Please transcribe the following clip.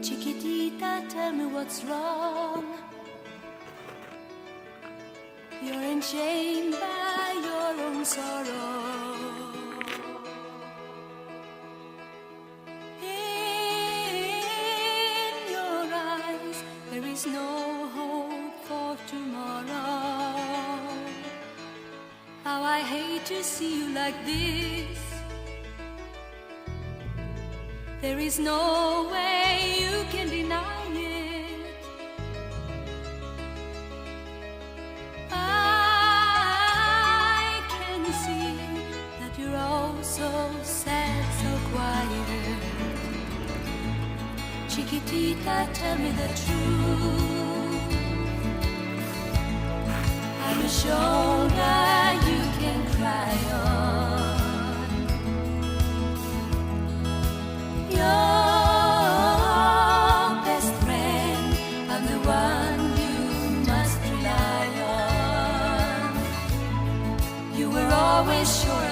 Chiquitita, tell me what's wrong. You're enchained by your own sorrow. In your eyes, there is no hope for tomorrow. How I hate to see you like this. There is no way you can deny it. I can see that you're all so sad, so quiet. Chiquitita, tell me the truth. I'm a shoulder you can cry on. Your best friend, I'm the one you must rely on. You were always sure